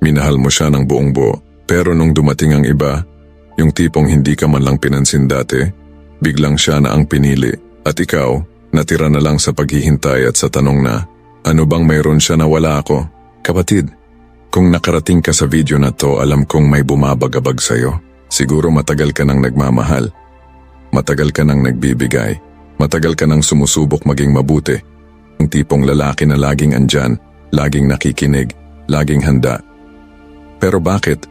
Minahal mo siya ng buong buo. Pero nung dumating ang iba, yung tipong hindi ka man lang pinansin dati, biglang siya na ang pinili. At ikaw, natira na lang sa paghihintay at sa tanong na, ano bang mayroon siya na wala ako? Kapatid, kung nakarating ka sa video na to, alam kong may bumabagabag sa'yo. Siguro matagal ka nang nagmamahal. Matagal ka nang nagbibigay. Matagal ka nang sumusubok maging mabuti. Yung tipong lalaki na laging andyan, laging nakikinig, laging handa. Pero bakit?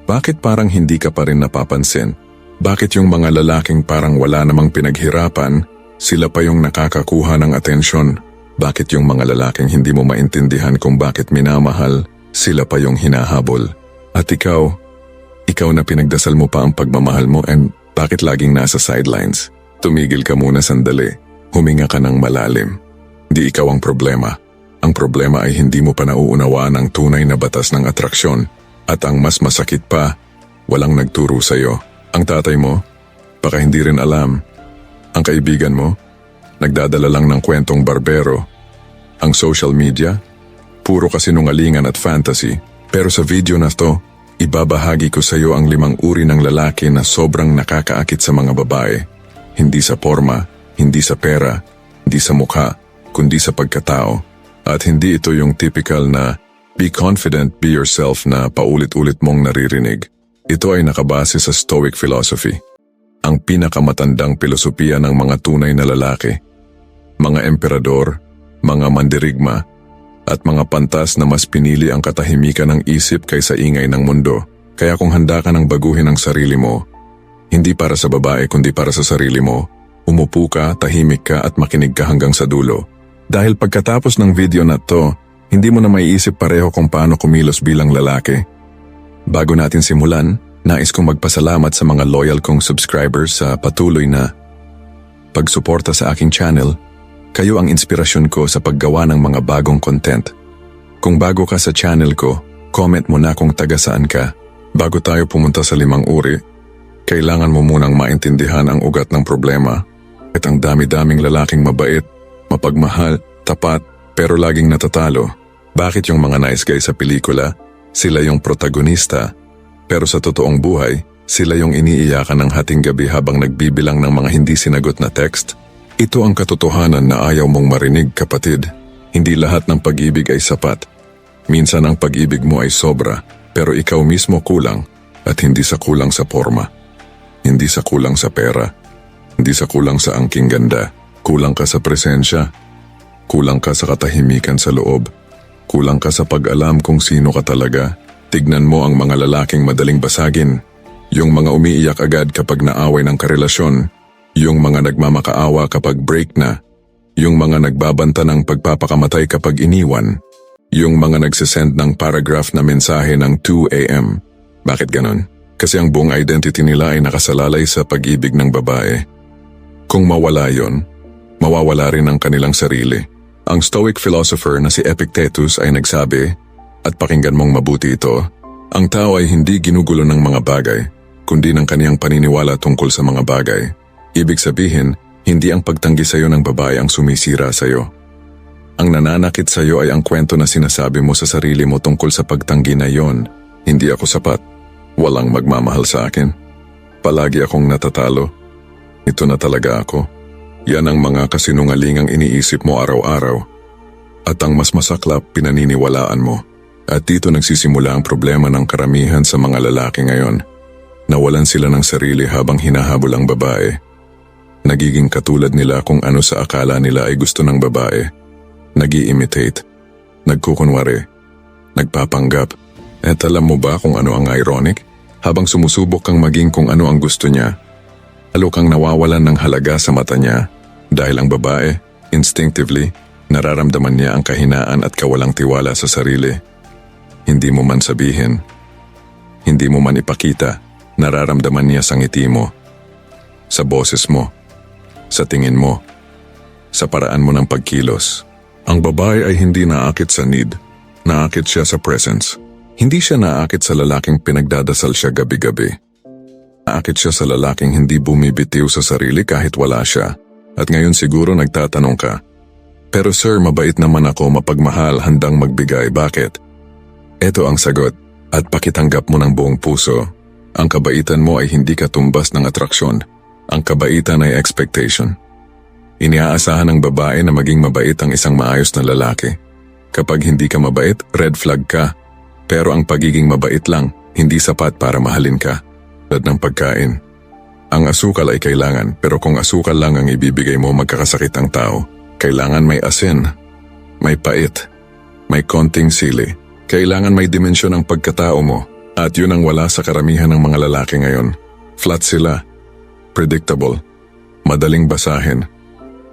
Bakit parang hindi ka pa rin napapansin? Bakit yung mga lalaking parang wala namang pinaghirapan, sila pa yung nakakakuha ng atensyon? Bakit yung mga lalaking hindi mo maintindihan kung bakit minamahal, sila pa yung hinahabol? At ikaw na pinagdasal mo pa ang pagmamahal mo and bakit laging nasa sidelines? Tumigil ka muna sandali, huminga ka ng malalim. Di ikaw ang problema. Ang problema ay hindi mo pa nauunawaan ang tunay na batas ng atraksyon. At ang mas masakit pa, walang nagturo sa'yo. Ang tatay mo, baka hindi rin alam. Ang kaibigan mo, nagdadala lang ng kwentong barbero. Ang social media, puro kasinungalingan at fantasy. Pero sa video na to, ibabahagi ko sa'yo ang 5 uri ng lalaki na sobrang nakakaakit sa mga babae. Hindi sa forma, hindi sa pera, hindi sa mukha, kundi sa pagkatao. At hindi ito yung typical na be confident, be yourself na paulit-ulit mong naririnig. Ito ay nakabase sa Stoic philosophy, ang pinakamatandang filosofiya ng mga tunay na lalaki. Mga emperador, mga mandirigma, at mga pantas na mas pinili ang katahimikan ng isip kaysa ingay ng mundo. Kaya kung handa ka ng baguhin ang sarili mo, hindi para sa babae kundi para sa sarili mo, umupo ka, tahimik ka at makinig ka hanggang sa dulo. Dahil pagkatapos ng video na to, hindi mo na maiisip pareho kung paano kumilos bilang lalaki. Bago natin simulan, nais kong magpasalamat sa mga loyal kong subscribers sa patuloy na pagsuporta sa aking channel. Kayo ang inspirasyon ko sa paggawa ng mga bagong content. Kung bago ka sa channel ko, comment mo na kung taga saan ka. Bago tayo pumunta sa 5 uri, kailangan mo munang maintindihan ang ugat ng problema. At ang dami-daming lalaking mabait, mapagmahal, tapat, pero laging natatalo. Bakit yung mga nice guy sa pelikula, sila yung protagonista, pero sa totoong buhay, sila yung iniiyakan ng hating gabi habang nagbibilang ng mga hindi sinagot na text? Ito ang katotohanan na ayaw mong marinig, kapatid. Hindi lahat ng pag-ibig ay sapat. Minsan ang pag-ibig mo ay sobra, pero ikaw mismo kulang, at hindi sa kulang sa forma. Hindi sa kulang sa pera. Hindi sa kulang sa angking ganda. Kulang ka sa presensya. Kulang ka sa katahimikan sa loob. Kulang ka sa pag-alam kung sino ka talaga. Tignan mo ang mga lalaking madaling basagin. Yung mga umiiyak agad kapag naaway ng karelasyon. Yung mga nagmamakaawa kapag break na. Yung mga nagbabanta ng pagpapakamatay kapag iniwan. Yung mga nagsisend ng paragraph na mensahe ng 2 AM. Bakit ganon? Kasi ang buong identity nila ay nakasalalay sa pag-ibig ng babae. Kung mawala yon, mawawala rin ang kanilang sarili. Ang Stoic philosopher na si Epictetus ay nagsabi, at pakinggan mong mabuti ito, ang tao ay hindi ginugulo ng mga bagay, kundi ng kaniyang paniniwala tungkol sa mga bagay. Ibig sabihin, hindi ang pagtanggi sa iyo ng babae ang sumisira sa iyo. Ang nananakit sa iyo ay ang kwento na sinasabi mo sa sarili mo tungkol sa pagtanggi na yon. Hindi ako sapat. Walang magmamahal sa akin. Palagi akong natatalo. Ito na talaga ako. Yan ang mga kasinungalingang iniisip mo araw-araw. At ang mas masaklap, pinaniniwalaan mo. At dito nagsisimula ang problema ng karamihan sa mga lalaki ngayon. Nawalan sila ng sarili habang hinahabol ang babae. Nagiging katulad nila kung ano sa akala nila ay gusto ng babae. Nag-i-imitate, nagkukunwari, nagpapanggap. At alam mo ba kung ano ang ironic? Habang sumusubok kang maging kung ano ang gusto niya, lalo kang nawawalan ng halaga sa mata niya. Dahil ang babae, instinctively, nararamdaman niya ang kahinaan at kawalang tiwala sa sarili. Hindi mo man sabihin, hindi mo man ipakita, nararamdaman niya sa ngiti mo, sa boses mo, sa tingin mo, sa paraan mo ng pagkilos. Ang babae ay hindi naakit sa need, naakit siya sa presence. Hindi siya naakit sa lalaking pinagdadasal siya gabi-gabi. Naakit siya sa lalaking hindi bumibitiw sa sarili kahit wala siya. At ngayon siguro nagtatanong ka, pero sir, mabait naman ako, mapagmahal, handang magbigay, bakit? Ito ang sagot, At pakitanggap mo ng buong puso. Ang kabaitan mo ay hindi katumbas ng atraksyon. Ang kabaitan ay expectation. Iniaasahan ng babae na maging mabait ang isang maayos na lalaki. Kapag hindi ka mabait, red flag ka. Pero ang pagiging mabait lang, hindi sapat para mahalin ka. Tulad ng pagkain. Ang asukal ay kailangan, pero kung asukal lang ang ibibigay mo, magkakasakit ang tao. Kailangan may asin, may pait, may konting sili. Kailangan may dimensyon ang pagkatao mo. At yun ang wala sa karamihan ng mga lalaki ngayon. Flat sila. Predictable. Madaling basahin.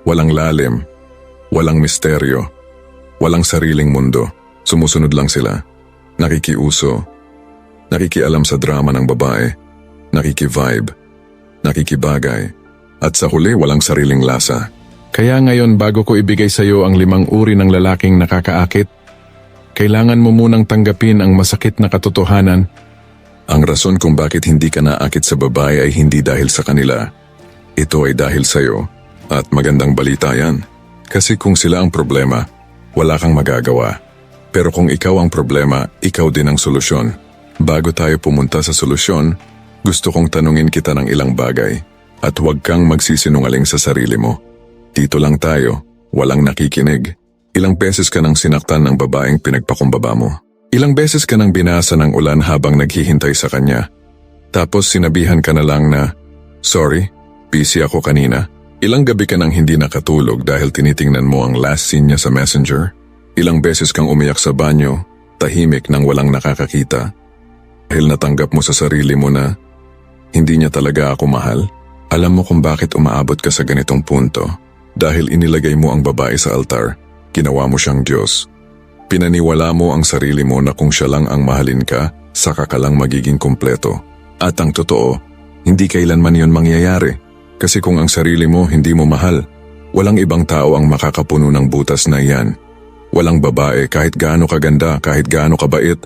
Walang lalim. Walang misteryo. Walang sariling mundo. Sumusunod lang sila. Nakikiuso. Nakikialam sa drama ng babae. Nakikivibe. Nakikibagay. At sa huli, walang sariling lasa. Kaya ngayon, bago ko ibigay sa iyo ang 5 uri ng lalaking nakakaakit, kailangan mo munang tanggapin ang masakit na katotohanan. Ang rason kung bakit hindi ka naakit sa babae ay hindi dahil sa kanila. Ito ay dahil sa iyo. At magandang balita yan. Kasi kung sila ang problema, wala kang magagawa. Pero kung ikaw ang problema, ikaw din ang solusyon. Bago tayo pumunta sa solusyon, gusto kong tanungin kita ng ilang bagay. At huwag kang magsisinungaling sa sarili mo. Dito lang tayo, walang nakikinig. Ilang beses ka nang sinaktan ng babaeng pinagpakumbaba mo. Ilang beses ka nang binasa ng ulan habang naghihintay sa kanya. Tapos sinabihan ka na lang na, "Sorry, busy ako kanina." Ilang gabi ka nang hindi nakatulog dahil tinitingnan mo ang last scene niya sa Messenger. Ilang beses kang umiyak sa banyo, tahimik nang walang nakakakita. Dahil natanggap mo sa sarili mo na, hindi niya talaga ako mahal. Alam mo kung bakit umaabot ka sa ganitong punto. Dahil inilagay mo ang babae sa altar. Ginawa mo siyang Diyos. Pinaniwala mo ang sarili mo na kung siya lang ang mahalin ka, saka ka lang magiging kumpleto. At ang totoo, hindi kailanman yon mangyayari. Kasi kung ang sarili mo hindi mo mahal, walang ibang tao ang makakapuno ng butas na iyan. Walang babae kahit gaano kaganda, kahit gaano kabait,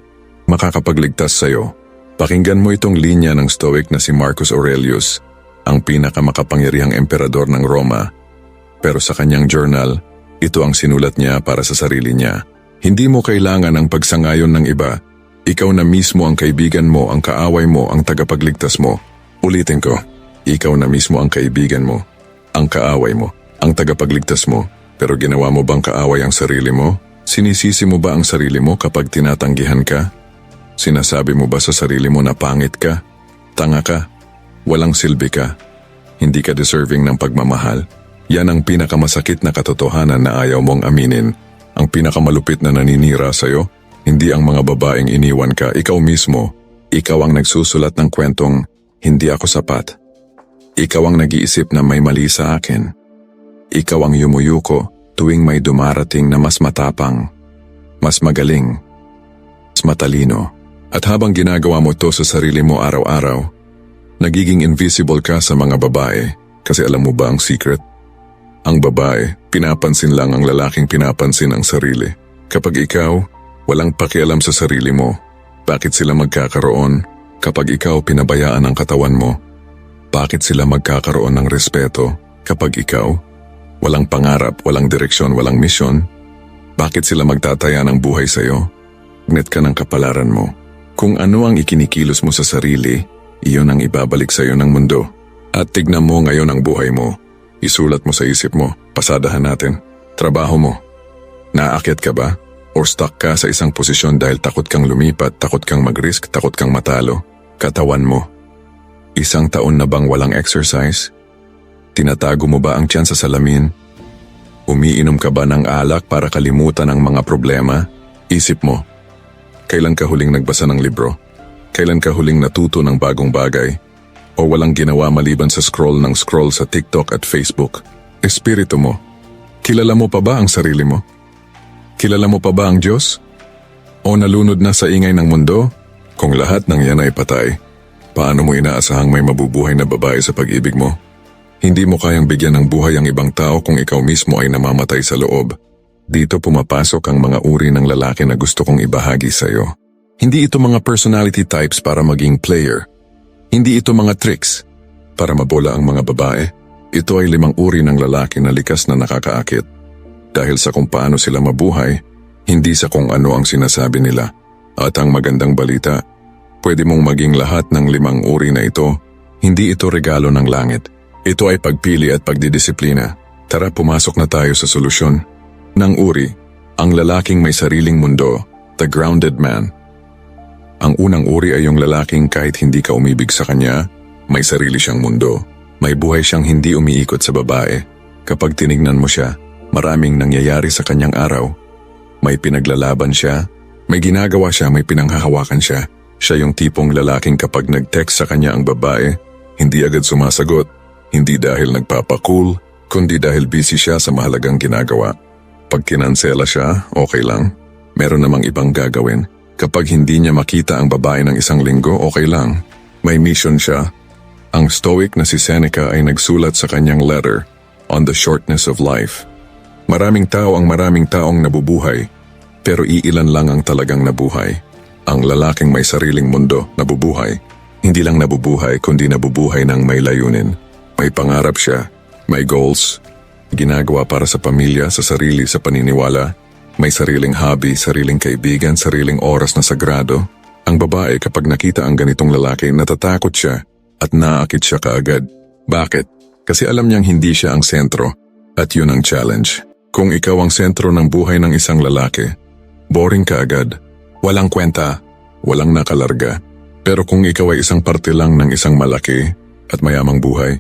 makakapagligtas sa'yo. Pakinggan mo itong linya ng Stoic na si Marcus Aurelius, ang pinakamakapangyarihang emperador ng Roma. Pero sa kanyang journal, ito ang sinulat niya para sa sarili niya. Hindi mo kailangan ang pagsangayon ng iba. Ikaw na mismo ang kaibigan mo, ang kaaway mo, ang tagapagligtas mo. Ulitin ko, ikaw na mismo ang kaibigan mo, ang kaaway mo, ang tagapagligtas mo. Pero ginawa mo bang kaaway ang sarili mo? Sinisisi mo ba ang sarili mo kapag tinatanggihan ka? Sinasabi mo ba sa sarili mo na pangit ka? Tanga ka? Walang silbi ka? Hindi ka deserving ng pagmamahal? Yan ang pinakamasakit na katotohanan na ayaw mong aminin. Ang pinakamalupit na naninira sa'yo, hindi ang mga babaeng iniwan ka, ikaw mismo. Ikaw ang nagsusulat ng kwentong, hindi ako sapat. Ikaw ang nag-iisip na may mali sa akin. Ikaw ang yumuyuko tuwing may dumarating na mas matapang, mas magaling, mas matalino. At habang ginagawa mo to sa sarili mo araw-araw, nagiging invisible ka sa mga babae. Kasi alam mo ba ang secret? Ang babae, pinapansin lang ang lalaking pinapansin ang sarili. Kapag ikaw, walang pakialam sa sarili mo, bakit sila magkakaroon? Kapag ikaw pinabayaan ang katawan mo, bakit sila magkakaroon ng respeto? Kapag ikaw, walang pangarap, walang direksyon, walang misyon, bakit sila magtataya ng buhay sa'yo? Magnet ka ng kapalaran mo. Kung ano ang ikinikilos mo sa sarili, iyon ang ibabalik sa'yo ng mundo. At tignan mo ngayon ang buhay mo. Isulat mo sa isip mo, pasadahan natin. Trabaho mo. Naaakyat ka ba? Or stuck ka sa isang posisyon dahil takot kang lumipat, takot kang mag-risk, takot kang matalo? Katawan mo. 1 taon na bang walang exercise? Tinatago mo ba ang tiyan sa salamin? Umiinom ka ba ng alak para kalimutan ang mga problema? Isip mo. Kailan ka huling nagbasa ng libro? Kailan ka huling natuto ng bagong bagay? O walang ginawa maliban sa scroll ng scroll sa TikTok at Facebook? Espiritu mo. Kilala mo pa ba ang sarili mo? Kilala mo pa ba ang Diyos? O nalunod na sa ingay ng mundo? Kung lahat ng yan ay patay, paano mo inaasahang may mabubuhay na babae sa pag-ibig mo? Hindi mo kayang bigyan ng buhay ang ibang tao kung ikaw mismo ay namamatay sa loob. Dito pumapasok ang mga uri ng lalaki na gusto kong ibahagi sa iyo. Hindi ito mga personality types para maging player. Hindi ito mga tricks para mabola ang mga babae. Ito ay 5 uri ng lalaki na likas na nakakaakit. Dahil sa kung paano sila mabuhay, hindi sa kung ano ang sinasabi nila. At ang magandang balita, pwede mong maging lahat ng 5 uri na ito. Hindi ito regalo ng langit. Ito ay pagpili at pagdidisiplina. Tara, pumasok na tayo sa solusyon. Ng uri, ang lalaking may sariling mundo, the grounded man. Ang unang uri ay yung lalaking kahit hindi ka umibig sa kanya, may sarili siyang mundo. May buhay siyang hindi umiikot sa babae. Kapag tinignan mo siya, maraming nangyayari sa kanyang araw. May pinaglalaban siya, may ginagawa siya, may pinanghahawakan siya. Siya yung tipong lalaking kapag nag-text sa kanya ang babae, hindi agad sumasagot. Hindi dahil nagpapacool, kundi dahil busy siya sa mahalagang ginagawa. Pag kinansela siya, okay lang. Meron namang ibang gagawin. Kapag hindi niya makita ang babae ng 1 linggo, okay lang. May mission siya. Ang stoic na si Seneca ay nagsulat sa kanyang letter on the shortness of life. Maraming taong nabubuhay, pero iilan lang ang talagang nabuhay. Ang lalaking may sariling mundo, nabubuhay. Hindi lang nabubuhay, kundi nabubuhay ng may layunin. May pangarap siya, may goals, ginagawa para sa pamilya, sa sarili, sa paniniwala. May sariling hobby, sariling kaibigan, sariling oras na sagrado. Ang babae kapag nakita ang ganitong lalaki, natatakot siya at naakit siya kaagad. Bakit? Kasi alam niyang hindi siya ang sentro at yun ang challenge. Kung ikaw ang sentro ng buhay ng isang lalaki, boring ka agad. Walang kwenta, walang nakalarga. Pero kung ikaw ay isang parte lang ng isang malaki at mayamang buhay,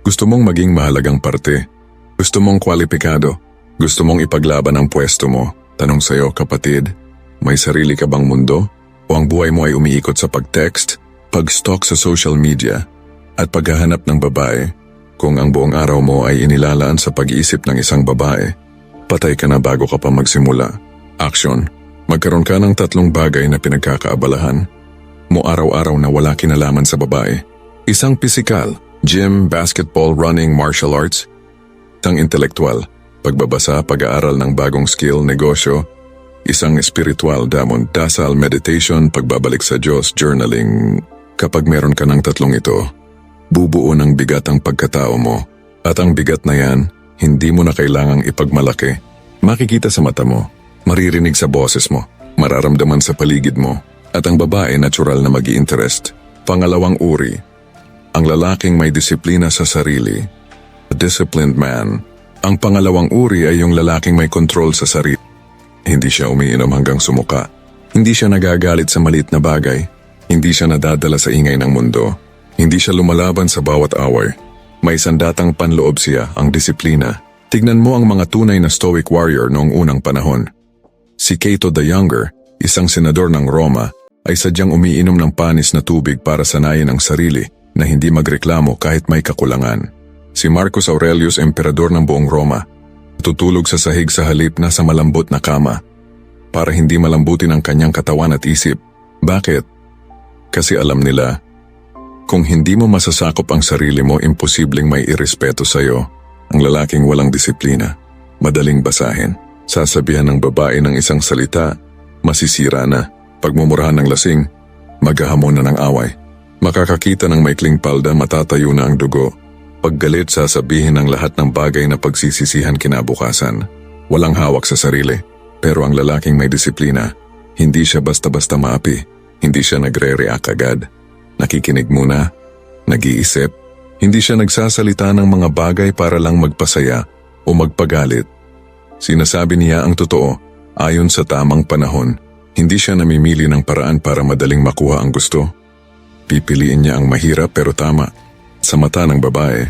gusto mong maging mahalagang parte. Gusto mong kwalipikado. Gusto mong ipaglaban ang pwesto mo. Tanong sa'yo, kapatid, may sarili ka bang mundo? O ang buhay mo ay umiikot sa pag-text, pag-stalk sa social media, at paghahanap ng babae? Kung ang buong araw mo ay inilalaan sa pag-iisip ng isang babae, patay ka na bago ka pa magsimula. Action. Magkaroon ka ng 3 bagay na pinagkakaabalahan mo araw-araw na wala kinalaman sa babae. Isang pisikal, gym, basketball, running, martial arts. Isang intelektual, pagbabasa, pag-aaral ng bagong skill, negosyo. Isang spiritual, damon, dasal, meditation, pagbabalik sa Diyos, journaling. Kapag meron ka ng 3 ito, bubuo ng bigat ang pagkatao mo. At ang bigat na yan, hindi mo na kailangang ipagmalaki. Makikita sa mata mo, maririnig sa boses mo, mararamdaman sa paligid mo. At ang babae natural na mag-i-interest. Pangalawang uri, ang lalaking may disiplina sa sarili. A disciplined man. Ang pangalawang uri ay yung lalaking may control sa sarili. Hindi siya umiinom hanggang sumuka. Hindi siya nagagalit sa maliit na bagay. Hindi siya nadadala sa ingay ng mundo. Hindi siya lumalaban sa bawat away. May sandatang panloob siya, ang disiplina. Tignan mo ang mga tunay na stoic warrior noong unang panahon. Si Cato the Younger, isang senador ng Roma, ay sadyang umiinom ng panis na tubig para sanayin ang sarili na hindi magreklamo kahit may kakulangan. Si Marcus Aurelius, emperador ng buong Roma, tutulog sa sahig sa halip na sa malambot na kama para hindi malambutin ang kanyang katawan at isip. Bakit? Kasi alam nila, kung hindi mo masasakop ang sarili mo, imposibleng may irespeto sa'yo. Ang lalaking walang disiplina, madaling basahin. Sasabihan ng babae ng isang salita, masisira na. Pagmumurahan ng lasing, maghahamon na ng away. Makakakita ng maikling palda, matatayo na ang dugo. Paggalit, sasabihin ng lahat ng bagay na pagsisisihan kinabukasan. Walang hawak sa sarili. Pero ang lalaking may disiplina, hindi siya basta-basta maapi. Hindi siya nagre-react agad. Nakikinig muna, nag-iisip. Hindi siya nagsasalita ng mga bagay para lang magpasaya o magpagalit. Sinasabi niya ang totoo, ayon sa tamang panahon. Hindi siya namimili ng paraan para madaling makuha ang gusto. Pipiliin niya ang mahirap pero tama. Sa mata ng babae,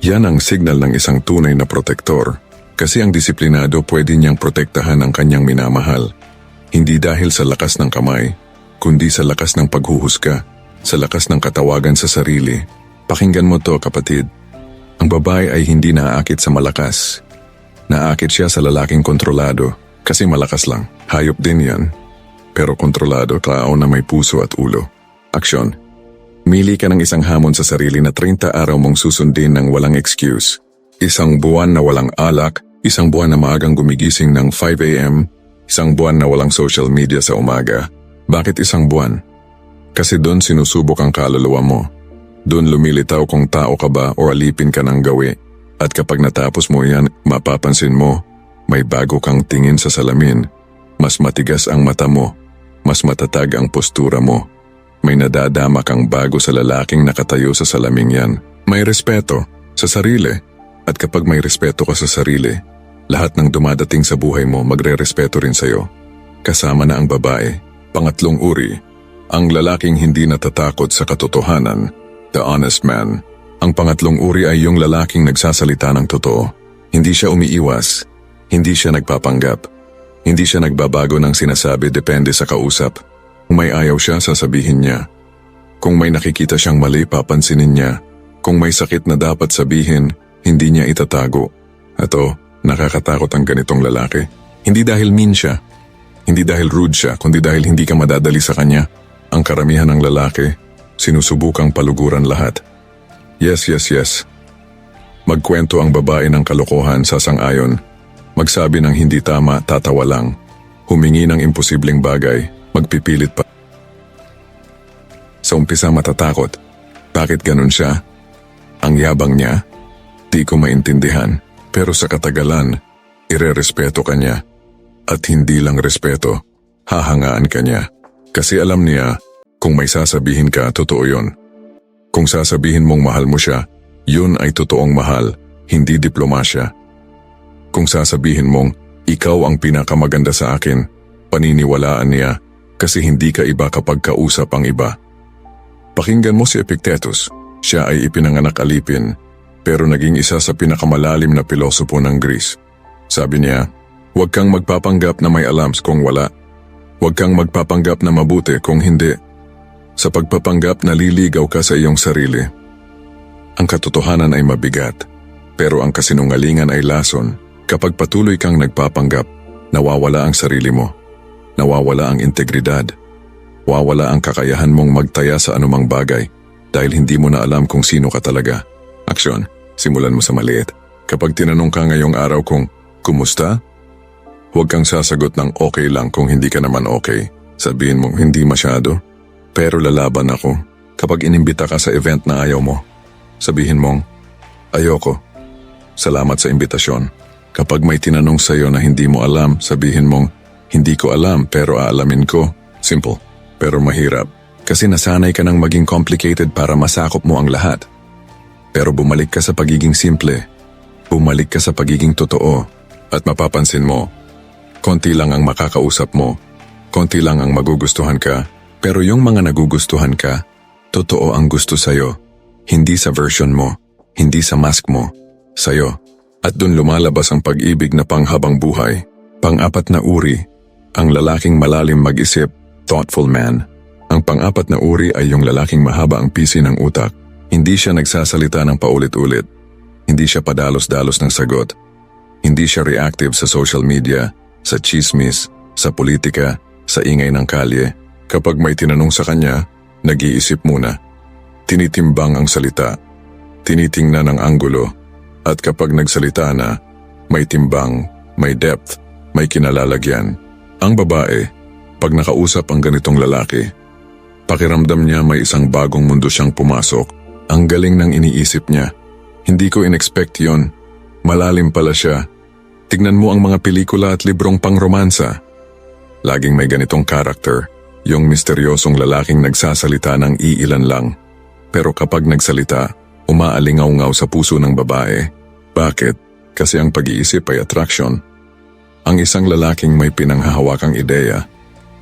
yan ang signal ng isang tunay na protektor. Kasi ang disiplinado pwede niyang protektahan ang kanyang minamahal. Hindi dahil sa lakas ng kamay, kundi sa lakas ng paghuhusga, sa lakas ng katawagan sa sarili. Pakinggan mo to, kapatid. Ang babae ay hindi naaakit sa malakas. Naaakit siya sa lalaking kontrolado. Kasi malakas lang. Hayop din yan. Pero kontrolado, tao na may puso at ulo. Aksyon. Mili ka ng isang hamon sa sarili na 30 araw mong susundin ng walang excuse. Isang buwan na walang alak, isang buwan na maagang gumigising ng 5 a.m., isang buwan na walang social media sa umaga. Bakit isang buwan? Kasi doon sinusubok ang kaluluwa mo. Doon lumilitaw kung tao ka ba o alipin ka ng gawi. At kapag natapos mo yan, mapapansin mo, may bago kang tingin sa salamin. Mas matigas ang mata mo. mas matatag ang postura mo. May nadadama kang bago sa lalaking nakatayo sa salaming yan. May respeto sa sarili. At kapag may respeto ka sa sarili, lahat ng dumadating sa buhay mo magre-respeto rin sa'yo. Kasama na ang babae. Pangatlong uri, ang lalaking hindi natatakot sa katotohanan, the honest man. Ang pangatlong uri ay yung lalaking nagsasalita ng totoo. Hindi siya umiiwas, hindi siya nagpapanggap, hindi siya nagbabago ng sinasabi depende sa kausap. Kung may ayaw siya, sasabihin niya. Kung may nakikita siyang mali, papansinin niya. Kung may sakit na dapat sabihin, hindi niya itatago. Nakakatakot ang ganitong lalaki. Hindi dahil mean siya, hindi dahil rude siya, kundi dahil hindi ka madadali sa kanya. Ang karamihan ng lalaki, sinusubukang paluguran lahat. Yes. Magkwento ang babae ng kalokohan, sasang-ayon. Magsabi ng hindi tama, tatawa lang. Humingi ng imposibleng bagay, magpipilit pa. Sa umpisa matatakot. Bakit ganun siya? Ang yabang niya? Di ko maintindihan. Pero sa katagalan, irerespeto ka niya. At hindi lang respeto, hahangaan ka niya. Kasi alam niya, kung may sasabihin ka, totoo yun. Kung sasabihin mong mahal mo siya, yun ay totoong mahal, hindi diplomasya. Kung sasabihin mong, ikaw ang pinakamaganda sa akin, paniniwalaan niya kasi hindi ka iba kapag kausap ang iba. Pakinggan mo si Epictetus, siya ay ipinanganak alipin, pero naging isa sa pinakamalalim na pilosopo ng Greece. Sabi niya, huwag kang magpapanggap na may alam kung wala. Huwag kang magpapanggap na mabuti kung hindi. Sa pagpapanggap naliligaw ka sa iyong sarili. Ang katotohanan ay mabigat, pero ang kasinungalingan ay lason. Kapag patuloy kang nagpapanggap, nawawala ang sarili mo. Nawawala ang integridad. Nawawala ang kakayahan mong magtaya sa anumang bagay dahil hindi mo na alam kung sino ka talaga. Aksyon, simulan mo sa maliit. Kapag tinanong ka ngayong araw kung, kumusta? Huwag kang sasagot ng okay lang kung hindi ka naman okay. Sabihin mong hindi masyado. Pero lalaban ako. Kapag inimbita ka sa event na ayaw mo, sabihin mong, ayoko. Salamat sa imbitasyon. Kapag may tinanong sa'yo na hindi mo alam, sabihin mong, hindi ko alam pero aalamin ko. Simple, pero mahirap. Kasi nasanay ka ng maging complicated para masakop mo ang lahat. Pero bumalik ka sa pagiging simple. Bumalik ka sa pagiging totoo. At mapapansin mo, konti lang ang makakausap mo. Konti lang ang magugustuhan ka. Pero yung mga nagugustuhan ka, totoo ang gusto sa'yo. Hindi sa version mo, hindi sa mask mo, sa'yo. At dun lumalabas ang pag-ibig na panghabang buhay. Pang-apat na uri, ang lalaking malalim mag-isip, thoughtful man. Ang pang-apat na uri ay yung lalaking mahaba ang pisi ng utak. Hindi siya nagsasalita ng paulit-ulit. Hindi siya padalos-dalos ng sagot. Hindi siya reactive sa social media, sa chismis, sa politika, sa ingay ng kalye. Kapag may tinanong sa kanya, nag-iisip muna. Tinitimbang ang salita. Tinitingnan ang anggulo. At kapag nagsalita na, may timbang, may depth, may kinalalagyan. Ang babae, pag nakausap ang ganitong lalaki, pakiramdam niya may isang bagong mundo siyang pumasok. Ang galing ng iniisip niya. Hindi ko in-expect yon. Malalim pala siya. Tignan mo ang mga pelikula at librong pang-romansa. Laging may ganitong karakter. Yung misteryosong lalaking nagsasalita ng iilan lang. Pero kapag nagsalita, umaalingaw-ngaw sa puso ng babae. Bakit? Kasi ang pag-iisip ay attraction. Ang isang lalaking may pinanghahawakang ideya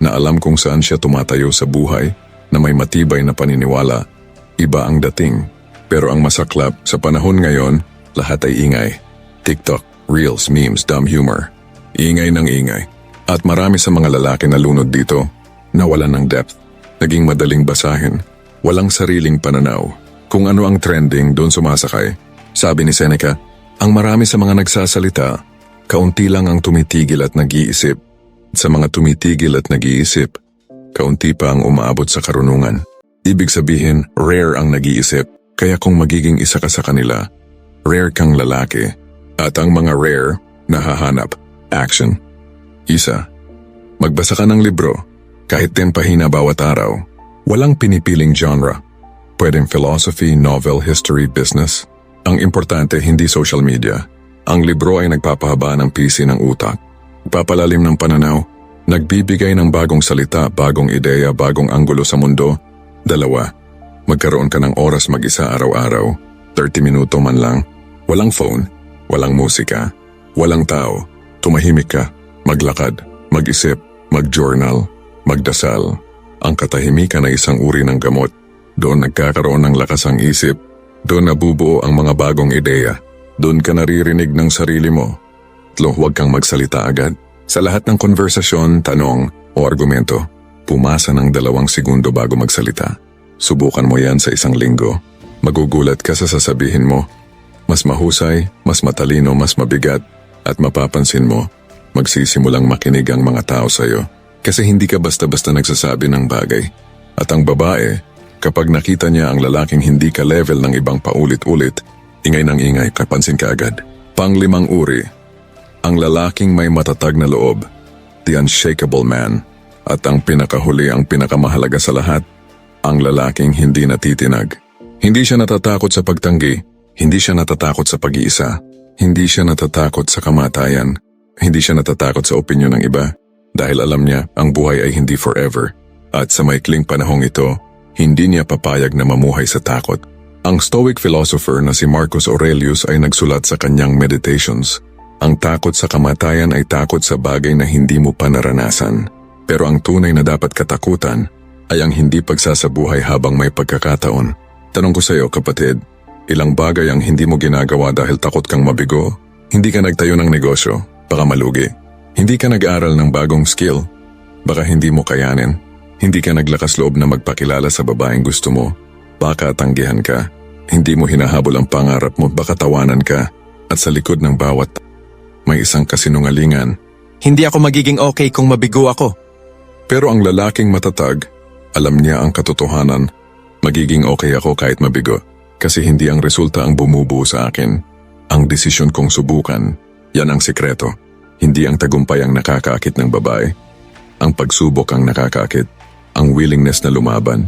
na alam kung saan siya tumatayo sa buhay, na may matibay na paniniwala, iba ang dating. Pero ang masaklap, sa panahon ngayon, lahat ay ingay. TikTok, Reels, memes, dumb humor. Ingay ng ingay. At marami sa mga lalaki na lunod dito, nawalan ng depth, naging madaling basahin, walang sariling pananaw. Kung ano ang trending, doon sumasakay. Sabi ni Seneca, ang marami sa mga nagsasalita, kaunti lang ang tumitigil at nag-iisip. Sa mga tumitigil at nag-iisip, kaunti pa ang umaabot sa karunungan. Ibig sabihin, rare ang nag-iisip, kaya kung magiging isa ka sa kanila, rare kang lalaki. At ang mga rare, nahahanap, action. Isa, magbasa ka ng libro. Kahit 10 pahina bawat araw, walang pinipiling genre. Pwedeng philosophy, novel, history, business. Ang importante hindi social media. Ang libro ay nagpapahaba ng pisi ng utak. Nagpapalalim ng pananaw, Nagbibigay ng bagong salita, bagong ideya, bagong anggulo sa mundo. 2, magkaroon ka ng oras mag-isa araw-araw, 30 minuto man lang. Walang phone, walang musika, walang tao. Tumahimik ka, maglakad, mag-isip, mag-journal, magdasal. Ang katahimikan ay isang uri ng gamot. Doon nagkakaroon ng lakas ang isip. Doon nabubuo ang mga bagong ideya. Doon ka naririnig ng sarili mo. 3, huwag kang magsalita agad. Sa lahat ng konversasyon, tanong o argumento, pumasa ng 2 segundo bago magsalita. Subukan mo yan sa 1 linggo. Magugulat ka sa sasabihin mo. Mas mahusay, mas matalino, mas mabigat, at mapapansin mo, magsisimulang makinig ang mga tao sa'yo. Kasi hindi ka basta-basta nagsasabi ng bagay. At ang babae, kapag nakita niya ang lalaking hindi ka level ng ibang paulit-ulit, ingay ng ingay, kapansin ka agad. 5 uri, ang lalaking may matatag na loob, the unshakable man. At ang pinakahuli, ang pinakamahalaga sa lahat, ang lalaking hindi natitinag. Hindi siya natatakot sa pagtanggi, hindi siya natatakot sa pag-iisa, hindi siya natatakot sa kamatayan, hindi siya natatakot sa opinyon ng iba, dahil alam niya ang buhay ay hindi forever. At sa maikling panahong ito, hindi niya papayag na mamuhay sa takot. Ang Stoic philosopher na si Marcus Aurelius ay nagsulat sa kanyang Meditations, ang takot sa kamatayan ay takot sa bagay na hindi mo pa naranasan. Pero ang tunay na dapat katakutan ay ang hindi pagsasabuhay habang may pagkakataon. Tanong ko sa iyo, kapatid, ilang bagay ang hindi mo ginagawa dahil takot kang mabigo? Hindi ka nagtayo ng negosyo, baka malugi. Hindi ka nag-aral ng bagong skill, baka hindi mo kayanin. Hindi ka naglakas loob na magpakilala sa babaeng gusto mo, baka tanggihan ka. Hindi mo hinahabol ang pangarap mo, baka tawanan ka. At sa likod ng bawat may isang kasinungalingan. Hindi ako magiging okay kung mabigo ako. Pero ang lalaking matatag, alam niya ang katotohanan. Magiging okay ako kahit mabigo. Kasi hindi ang resulta ang bumubuo sa akin. Ang desisyon kong subukan, yan ang sikreto. Hindi ang tagumpay ang nakakaakit ng babae. Ang pagsubok ang nakakaakit. Ang willingness na lumaban.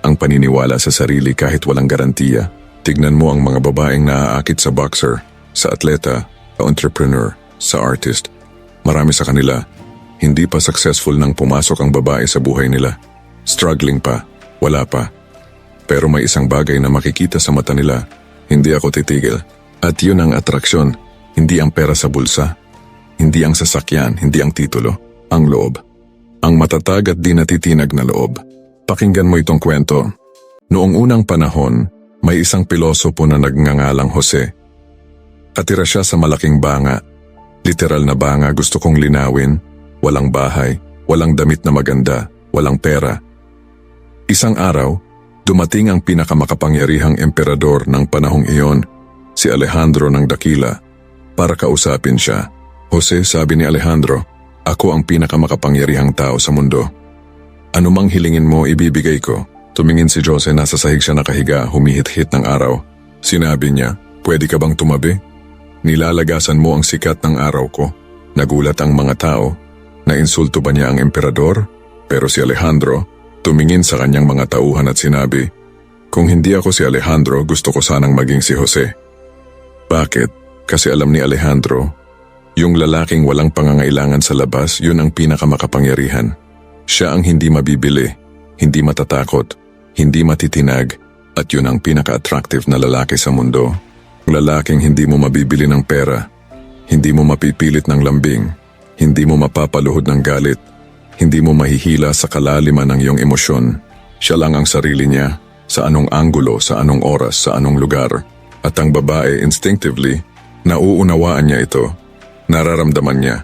Ang paniniwala sa sarili kahit walang garantiya. Tignan mo ang mga babaeng naaakit sa boxer, sa atleta, sa entrepreneur, sa artist. Marami sa kanila, hindi pa successful nang pumasok ang babae sa buhay nila. Struggling pa, wala pa. Pero may isang bagay na makikita sa mata nila, hindi ako titigil. At yun ang atraksyon, hindi ang pera sa bulsa. Hindi ang sasakyan, hindi ang titulo, ang loob. Ang matatag at di natitinag na loob. Pakinggan mo itong kwento. Noong unang panahon, may isang pilosopo na nagngangalang Jose. Atira siya sa malaking banga. Literal na banga, gusto kong linawin. Walang bahay, walang damit na maganda, walang pera. Isang araw, dumating ang pinakamakapangyarihang emperador ng panahong iyon, si Alejandro ng Dakila, para kausapin siya. Jose, sabi ni Alejandro, ako ang pinakamakapangyarihang tao sa mundo. Anumang hilingin mo, ibibigay ko. Tumingin si Jose, nasa sahig siya nakahiga, humihit-hit ng araw. Sinabi niya, pwede ka bang tumabi? Nilalagasan mo ang sikat ng araw ko. Nagulat ang mga tao. Nainsulto ba niya ang emperador? Pero si Alejandro, tumingin sa kanyang mga tauhan at sinabi, kung hindi ako si Alejandro, gusto ko sanang maging si Jose. Bakit? Kasi alam ni Alejandro, yung lalaking walang pangangailangan sa labas, yun ang pinakamakapangyarihan. Siya ang hindi mabibili, hindi matatakot, hindi matitinag, at yun ang pinaka-attractive na lalaki sa mundo. Lalaking hindi mo mabibili ng pera, hindi mo mapipilit ng lambing, hindi mo mapapaluhod ng galit, hindi mo mahihila sa kalaliman ng iyong emosyon. Siya lang ang sarili niya, sa anong anggulo, sa anong oras, sa anong lugar. At ang babae instinctively, nauunawaan niya ito, nararamdaman niya,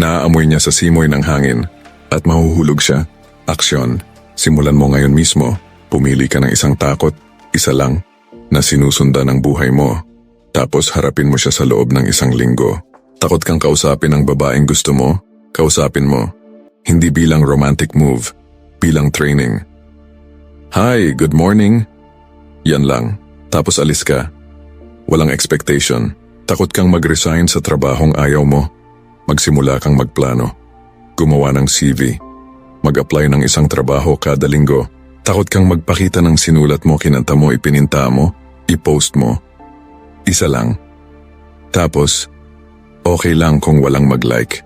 naaamoy niya sa simoy ng hangin, at mahuhulog siya. Aksyon, simulan mo ngayon mismo, pumili ka ng isang takot, isa lang, na sinusundan ng buhay mo. Tapos harapin mo siya sa loob ng 1 linggo. Takot kang kausapin ang babaeng gusto mo? Kausapin mo. Hindi bilang romantic move, bilang training. Hi, good morning. Yan lang. Tapos alis ka. Walang expectation. Takot kang mag-resign sa trabahong ayaw mo. Magsimula kang magplano. Gumawa ng CV. Mag-apply ng isang trabaho kada linggo. Takot kang magpakita ng sinulat mo, kinanta mo, ipininta mo, i-post mo. Isa lang. Tapos, okay lang kung walang mag-like.